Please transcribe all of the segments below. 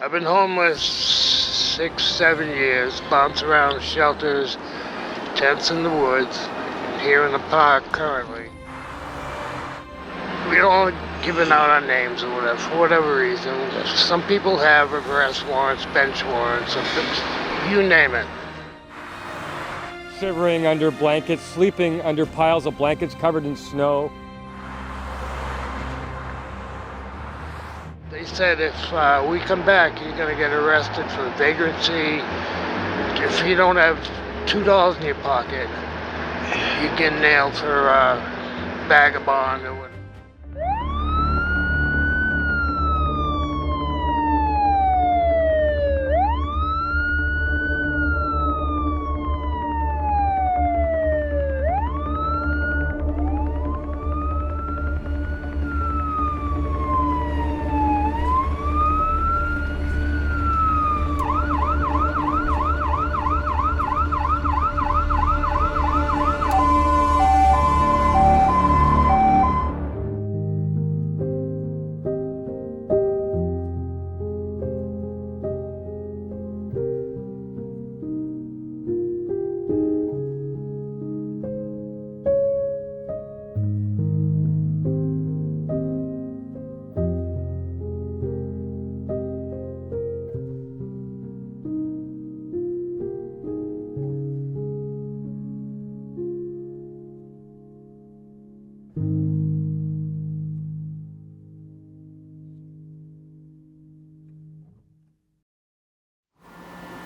I've been homeless 6, 7 years, bounce around shelters, tents in the woods, here in the park currently. We don't giving out our names or whatever, for whatever reason. Some people have arrest warrants, bench warrants, you name it. Shivering under blankets, sleeping under piles of blankets covered in snow. They said if we come back, you're going to get arrested for vagrancy. If you don't have $2 in your pocket, you get nailed for vagabond or whatever.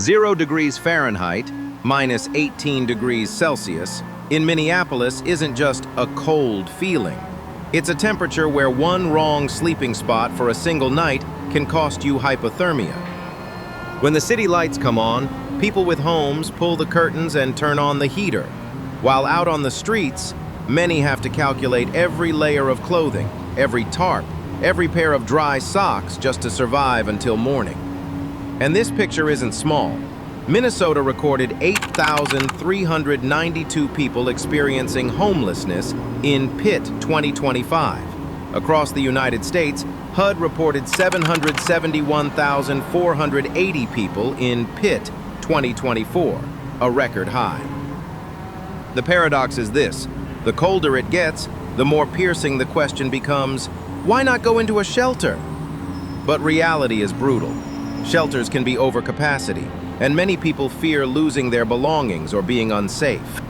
Zero degrees Fahrenheit, minus 18 degrees Celsius, in Minneapolis isn't just a cold feeling. It's a temperature where one wrong sleeping spot for a single night can cost you hypothermia. When the city lights come on, people with homes pull the curtains and turn on the heater. While out on the streets, many have to calculate every layer of clothing, every tarp, every pair of dry socks just to survive until morning. And this picture isn't small. Minnesota recorded 8,392 people experiencing homelessness in Pitt 2025. Across the United States, HUD reported 771,480 people in Pitt 2024, a record high. The paradox is this: the colder it gets, the more piercing the question becomes, why not go into a shelter? But reality is brutal. Shelters can be over capacity, and many people fear losing their belongings or being unsafe.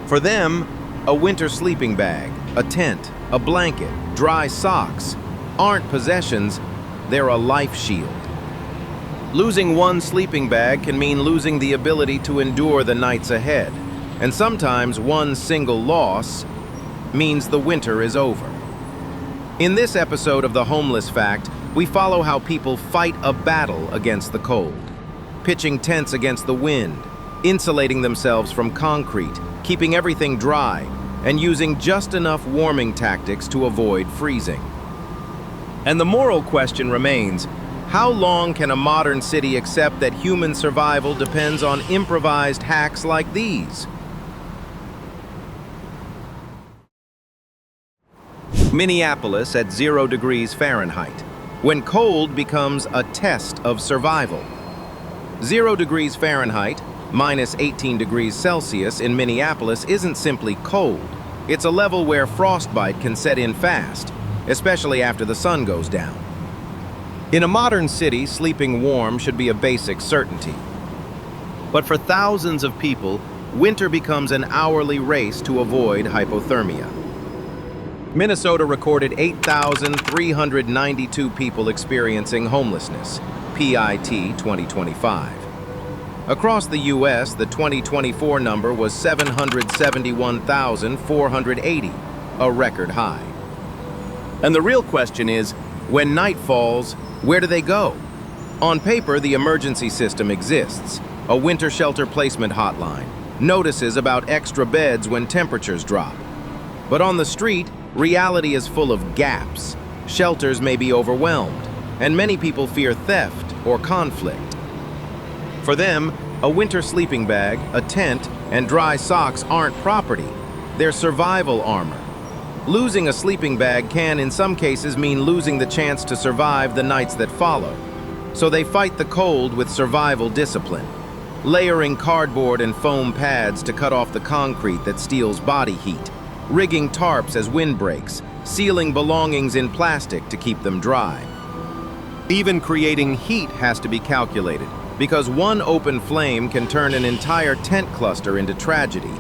For them, a winter sleeping bag, a tent, a blanket, dry socks aren't possessions, they're a life shield. Losing one sleeping bag can mean losing the ability to endure the nights ahead, and sometimes one single loss means the winter is over. In this episode of The Homeless Fact, we follow how people fight a battle against the cold, pitching tents against the wind, insulating themselves from concrete, keeping everything dry, and using just enough warming tactics to avoid freezing. And the moral question remains, how long can a modern city accept that human survival depends on improvised hacks like these? Minneapolis at 0 degrees Fahrenheit, when cold becomes a test of survival. 0 degrees Fahrenheit, minus 18 degrees Celsius in Minneapolis isn't simply cold. It's a level where frostbite can set in fast, especially after the sun goes down. In a modern city, sleeping warm should be a basic certainty. But for thousands of people, winter becomes an hourly race to avoid hypothermia. Minnesota recorded 8,392 people experiencing homelessness, PIT 2025. Across the U.S., the 2024 number was 771,480, a record high. And the real question is, when night falls, where do they go? On paper, the emergency system exists, a winter shelter placement hotline, notices about extra beds when temperatures drop. But on the street, reality is full of gaps. Shelters may be overwhelmed, and many people fear theft or conflict. For them, a winter sleeping bag, a tent, and dry socks aren't property. They're survival armor. Losing a sleeping bag can, in some cases, mean losing the chance to survive the nights that follow. So they fight the cold with survival discipline, layering cardboard and foam pads to cut off the concrete that steals body heat, rigging tarps as windbreaks, sealing belongings in plastic to keep them dry. Even creating heat has to be calculated, because one open flame can turn an entire tent cluster into tragedy.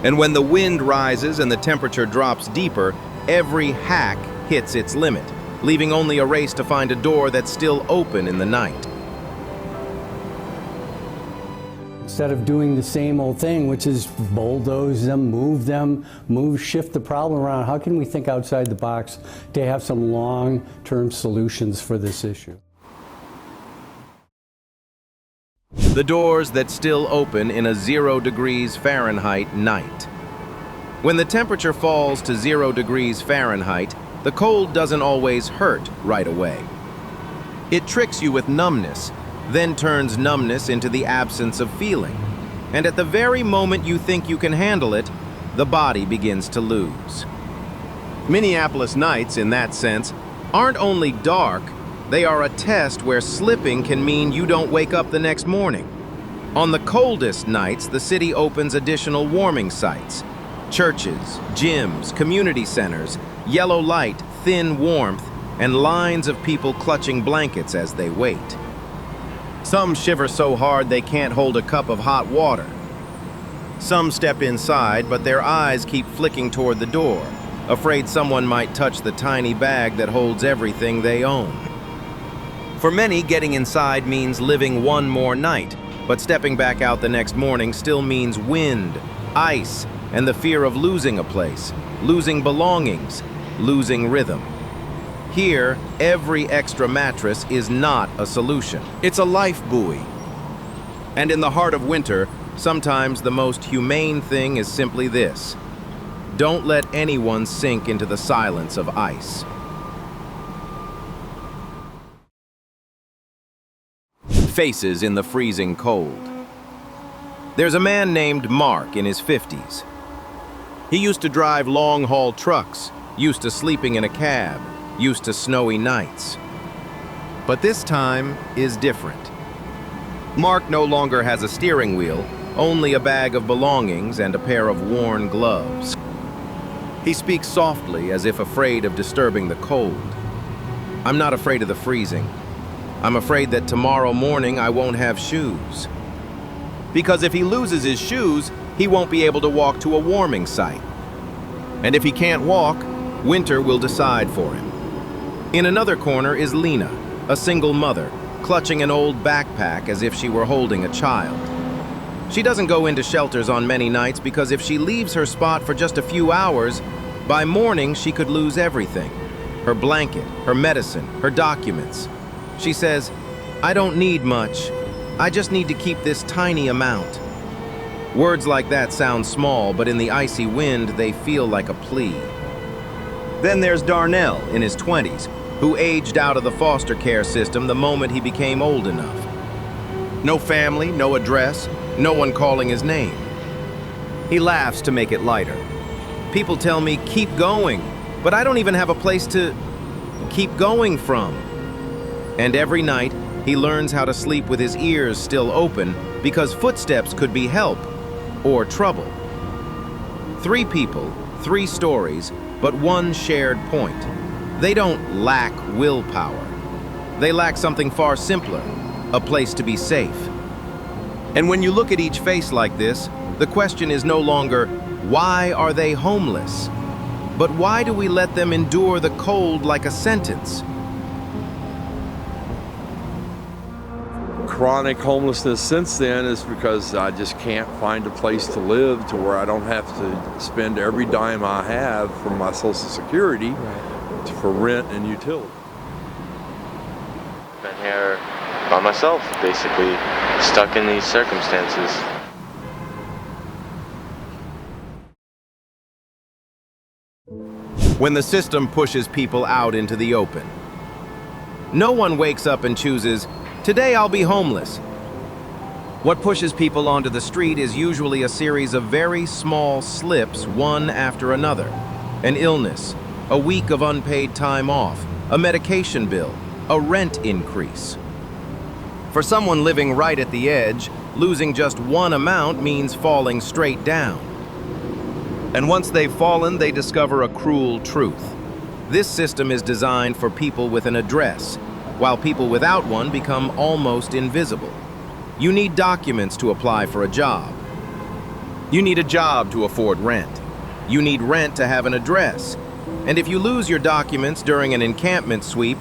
And when the wind rises and the temperature drops deeper, every hack hits its limit, leaving only a race to find a door that's still open in the night. Instead of doing the same old thing, which is bulldoze them, shift the problem around, how can we think outside the box to have some long-term solutions for this issue? The doors that still open in a 0 degrees Fahrenheit night. When the temperature falls to 0 degrees Fahrenheit, the cold doesn't always hurt right away. It tricks you with numbness, then turns numbness into the absence of feeling. And at the very moment you think you can handle it, the body begins to lose. Minneapolis nights, in that sense, aren't only dark, they are a test where slipping can mean you don't wake up the next morning. On the coldest nights, the city opens additional warming sites. Churches, gyms, community centers, yellow light, thin warmth, and lines of people clutching blankets as they wait. Some shiver so hard they can't hold a cup of hot water. Some step inside, but their eyes keep flicking toward the door, afraid someone might touch the tiny bag that holds everything they own. For many, getting inside means living one more night, but stepping back out the next morning still means wind, ice, and the fear of losing a place, losing belongings, losing rhythm. Here, every extra mattress is not a solution. It's a life buoy. And in the heart of winter, sometimes the most humane thing is simply this: don't let anyone sink into the silence of ice. Faces in the freezing cold. There's a man named Mark in his 50s. He used to drive long-haul trucks, used to sleeping in a cab, used to snowy nights. But this time is different. Mark no longer has a steering wheel, only a bag of belongings and a pair of worn gloves. He speaks softly, as if afraid of disturbing the cold. I'm not afraid of the freezing. I'm afraid that tomorrow morning I won't have shoes. Because if he loses his shoes, he won't be able to walk to a warming site. And if he can't walk, winter will decide for him. In another corner is Lena, a single mother, clutching an old backpack as if she were holding a child. She doesn't go into shelters on many nights because if she leaves her spot for just a few hours, by morning she could lose everything: her blanket, her medicine, her documents. She says, "I don't need much. I just need to keep this tiny amount." Words like that sound small, but in the icy wind, they feel like a plea. Then there's Darnell, in his 20s, who aged out of the foster care system the moment he became old enough. No family, no address, no one calling his name. He laughs to make it lighter. People tell me, "Keep going," but I don't even have a place to keep going from. And every night, he learns how to sleep with his ears still open because footsteps could be help or trouble. 3 people, 3 stories, but one shared point. They don't lack willpower. They lack something far simpler: a place to be safe. And when you look at each face like this, the question is no longer, why are they homeless? But why do we let them endure the cold like a sentence? Chronic homelessness since then is because I just can't find a place to live to where I don't have to spend every dime I have from my Social Security for rent and utility. Been here by myself, basically, stuck in these circumstances. When the system pushes people out into the open. No one wakes up and chooses, "Today I'll be homeless." What pushes people onto the street is usually a series of very small slips, one after another. An illness, a week of unpaid time off, a medication bill, a rent increase. For someone living right at the edge, losing just one amount means falling straight down. And once they've fallen, they discover a cruel truth. This system is designed for people with an address, while people without one become almost invisible. You need documents to apply for a job. You need a job to afford rent. You need rent to have an address. And if you lose your documents during an encampment sweep,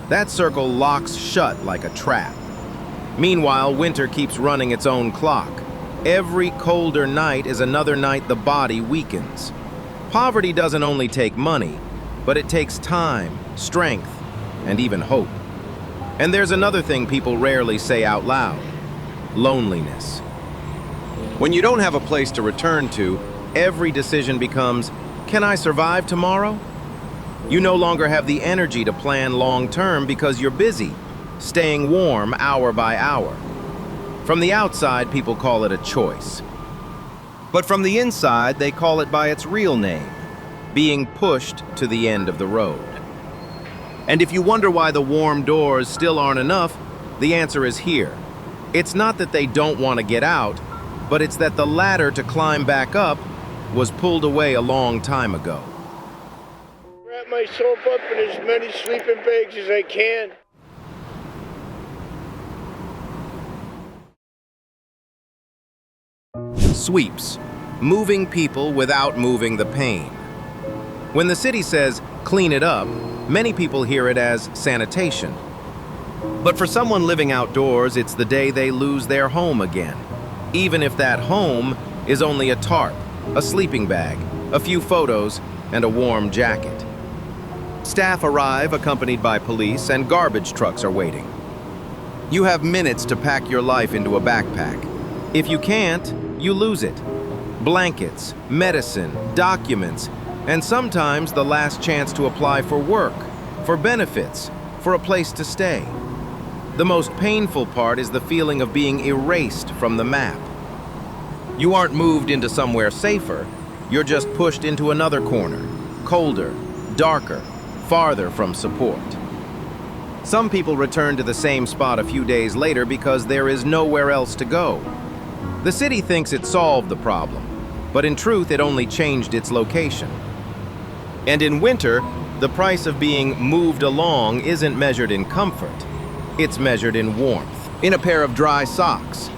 that circle locks shut like a trap. Meanwhile, winter keeps running its own clock. Every colder night is another night the body weakens. Poverty doesn't only take money, but it takes time, strength, and even hope. And there's another thing people rarely say out loud: loneliness. When you don't have a place to return to, every decision becomes, can I survive tomorrow? You no longer have the energy to plan long-term because you're busy, staying warm hour by hour. From the outside, people call it a choice. But from the inside, they call it by its real name: being pushed to the end of the road. And if you wonder why the warm doors still aren't enough, the answer is here. It's not that they don't want to get out, but it's that the ladder to climb back up was pulled away a long time ago. Wrap myself up in as many sleeping bags as I can. Sweeps, moving people without moving the pain. When the city says, clean it up, many people hear it as sanitation. But for someone living outdoors, it's the day they lose their home again, even if that home is only a tarp, a sleeping bag, a few photos, and a warm jacket. Staff arrive accompanied by police, and garbage trucks are waiting. You have minutes to pack your life into a backpack. If you can't, you lose it. Blankets, medicine, documents, and sometimes the last chance to apply for work, for benefits, for a place to stay. The most painful part is the feeling of being erased from the map. You aren't moved into somewhere safer, you're just pushed into another corner, colder, darker, farther from support. Some people return to the same spot a few days later because there is nowhere else to go. The city thinks it solved the problem, but in truth it only changed its location. And in winter, the price of being moved along isn't measured in comfort. It's measured in warmth, in a pair of dry socks.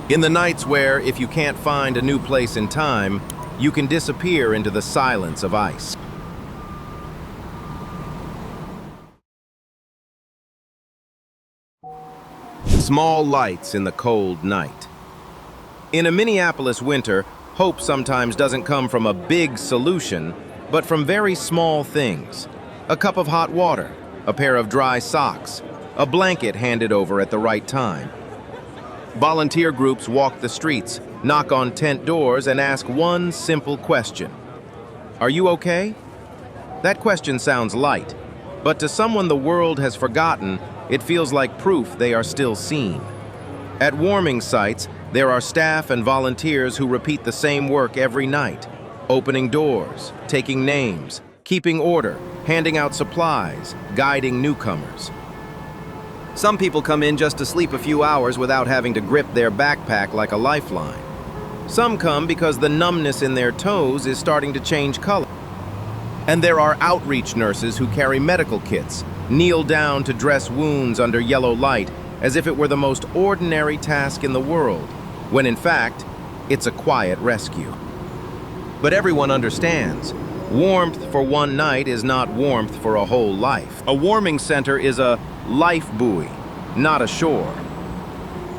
In the nights where, if you can't find a new place in time, you can disappear into the silence of ice. Small lights in the cold night. In a Minneapolis winter, hope sometimes doesn't come from a big solution, but from very small things. A cup of hot water, a pair of dry socks, a blanket handed over at the right time. Volunteer groups walk the streets, knock on tent doors, and ask one simple question: are you okay? That question sounds light, but to someone the world has forgotten, it feels like proof they are still seen. At warming sites, there are staff and volunteers who repeat the same work every night: opening doors, taking names, keeping order, handing out supplies, guiding newcomers. Some people come in just to sleep a few hours without having to grip their backpack like a lifeline. Some come because the numbness in their toes is starting to change color. And there are outreach nurses who carry medical kits, kneel down to dress wounds under yellow light as if it were the most ordinary task in the world, when in fact, it's a quiet rescue. But everyone understands, warmth for one night is not warmth for a whole life. A warming center is a life buoy, not a shore.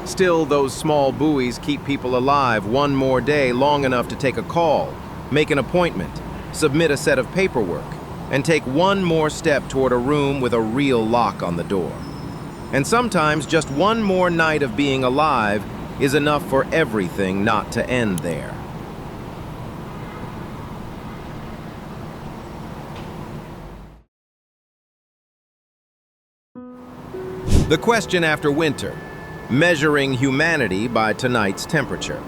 Still, those small buoys keep people alive one more day long enough to take a call, make an appointment, submit a set of paperwork, and take one more step toward a room with a real lock on the door. And sometimes just one more night of being alive is enough for everything not to end there. The question after winter, measuring humanity by tonight's temperature.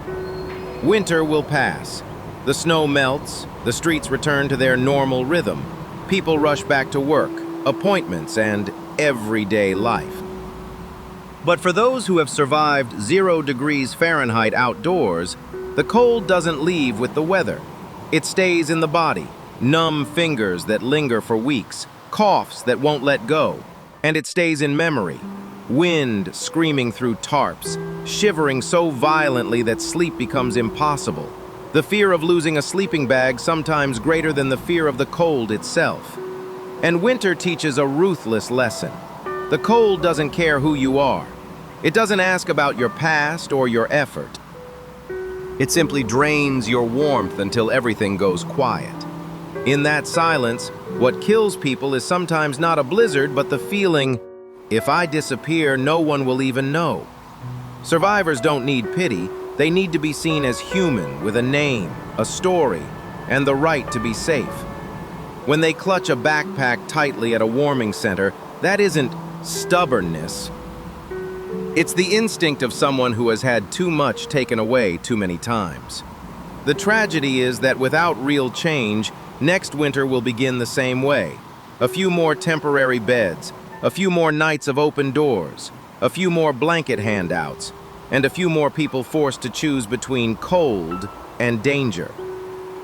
Winter will pass. The snow melts, the streets return to their normal rhythm. People rush back to work, appointments, and everyday life. But for those who have survived 0 degrees Fahrenheit outdoors, the cold doesn't leave with the weather. It stays in the body, numb fingers that linger for weeks, coughs that won't let go, and it stays in memory. Wind screaming through tarps, shivering so violently that sleep becomes impossible. The fear of losing a sleeping bag sometimes greater than the fear of the cold itself. And winter teaches a ruthless lesson. The cold doesn't care who you are. It doesn't ask about your past or your effort. It simply drains your warmth until everything goes quiet. In that silence, what kills people is sometimes not a blizzard, but the feeling, if I disappear, no one will even know. Survivors don't need pity. They need to be seen as human, with a name, a story, and the right to be safe. When they clutch a backpack tightly at a warming center, that isn't stubbornness. It's the instinct of someone who has had too much taken away too many times. The tragedy is that without real change, next winter will begin the same way. A few more temporary beds, a few more nights of open doors, a few more blanket handouts, and a few more people forced to choose between cold and danger.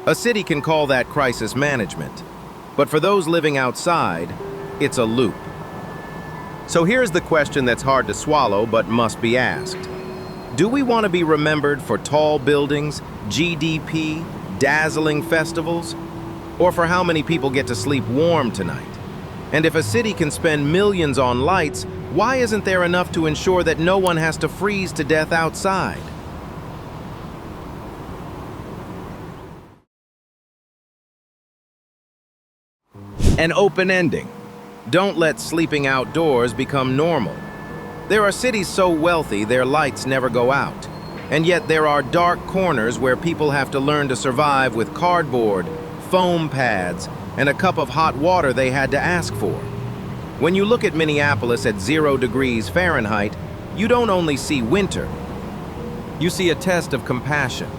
A city can call that crisis management, but for those living outside, it's a loop. So here's the question that's hard to swallow but must be asked. Do we want to be remembered for tall buildings, GDP, dazzling festivals, or for how many people get to sleep warm tonight? And if a city can spend millions on lights, why isn't there enough to ensure that no one has to freeze to death outside? An open ending. Don't let sleeping outdoors become normal. There are cities so wealthy their lights never go out. And yet there are dark corners where people have to learn to survive with cardboard, foam pads, and a cup of hot water they had to ask for. When you look at Minneapolis at 0 degrees Fahrenheit, you don't only see winter. You see a test of compassion.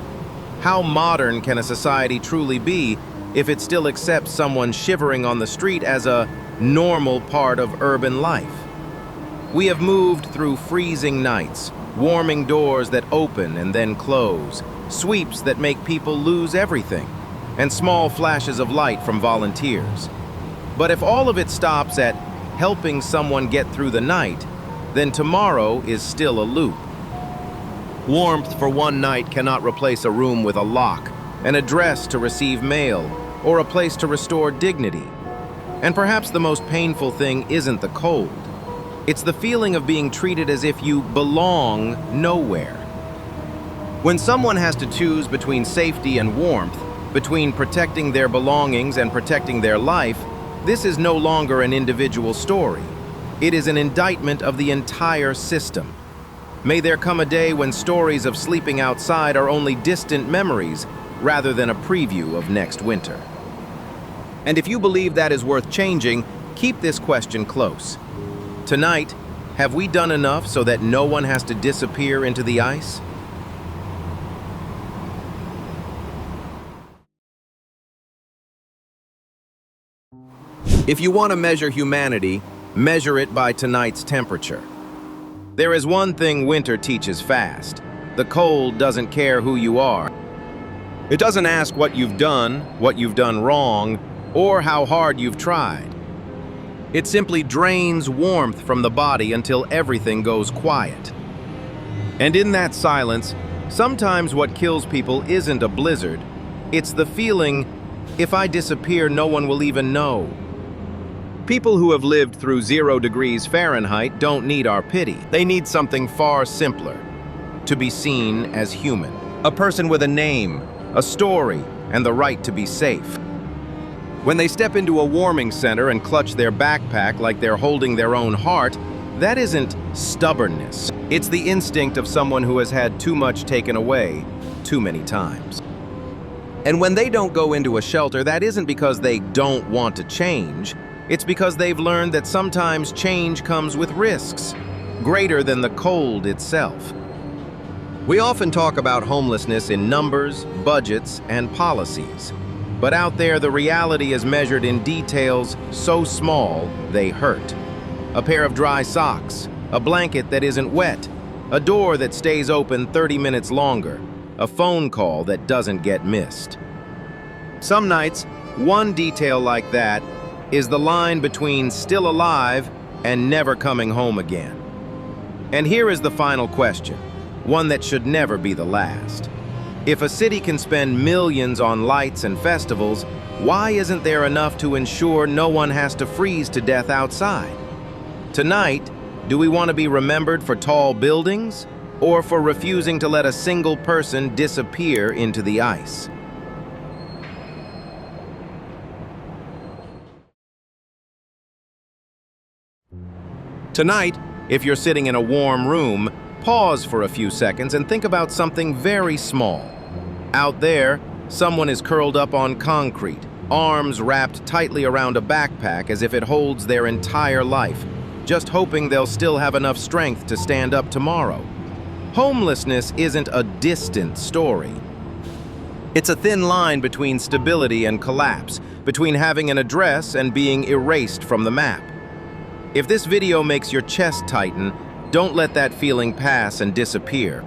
How modern can a society truly be if it still accepts someone shivering on the street as a normal part of urban life? We have moved through freezing nights, warming doors that open and then close, sweeps that make people lose everything, and small flashes of light from volunteers. But if all of it stops at helping someone get through the night, then tomorrow is still a loop. Warmth for one night cannot replace a room with a lock, an address to receive mail, or a place to restore dignity. And perhaps the most painful thing isn't the cold. It's the feeling of being treated as if you belong nowhere. When someone has to choose between safety and warmth, between protecting their belongings and protecting their life, this is no longer an individual story. It is an indictment of the entire system. May there come a day when stories of sleeping outside are only distant memories rather than a preview of next winter. And if you believe that is worth changing, keep this question close. Tonight, have we done enough so that no one has to disappear into the ice? If you want to measure humanity, measure it by tonight's temperature. There is one thing winter teaches fast. The cold doesn't care who you are. It doesn't ask what you've done wrong, or how hard you've tried. It simply drains warmth from the body until everything goes quiet. And in that silence, sometimes what kills people isn't a blizzard. It's the feeling, if I disappear, no one will even know. People who have lived through 0 degrees Fahrenheit don't need our pity. They need something far simpler: to be seen as human. A person with a name, a story, and the right to be safe. When they step into a warming center and clutch their backpack like they're holding their own heart, that isn't stubbornness. It's the instinct of someone who has had too much taken away too many times. And when they don't go into a shelter, that isn't because they don't want to change. It's because they've learned that sometimes change comes with risks, greater than the cold itself. We often talk about homelessness in numbers, budgets, and policies. But out there, the reality is measured in details so small they hurt. a pair of dry socks, a blanket that isn't wet, a door that stays open 30 minutes longer, a phone call that doesn't get missed. Some nights, one detail like that is the line between still alive and never coming home again. And here is the final question, one that should never be the last. If a city can spend millions on lights and festivals, why isn't there enough to ensure no one has to freeze to death outside? Tonight, do we want to be remembered for tall buildings or for refusing to let a single person disappear into the ice? Tonight, if you're sitting in a warm room, pause for a few seconds and think about something very small. Out there, someone is curled up on concrete, arms wrapped tightly around a backpack as if it holds their entire life, just hoping they'll still have enough strength to stand up tomorrow. Homelessness isn't a distant story. It's a thin line between stability and collapse, between having an address and being erased from the map. If this video makes your chest tighten, don't let that feeling pass and disappear.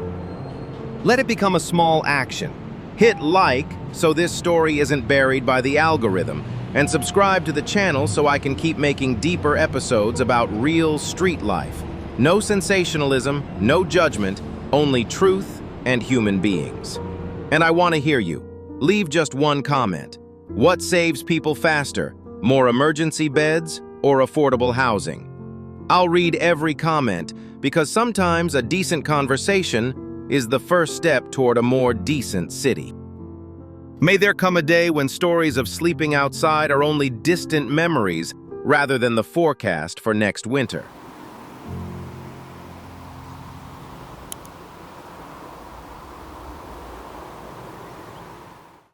Let it become a small action. Hit like so this story isn't buried by the algorithm, and subscribe to the channel so I can keep making deeper episodes about real street life. No sensationalism, no judgment, only truth and human beings. And I want to hear you. Leave just one comment. What saves people faster? More emergency beds or affordable housing? I'll read every comment because sometimes a decent conversation is the first step toward a more decent city. May there come a day when stories of sleeping outside are only distant memories rather than the forecast for next winter.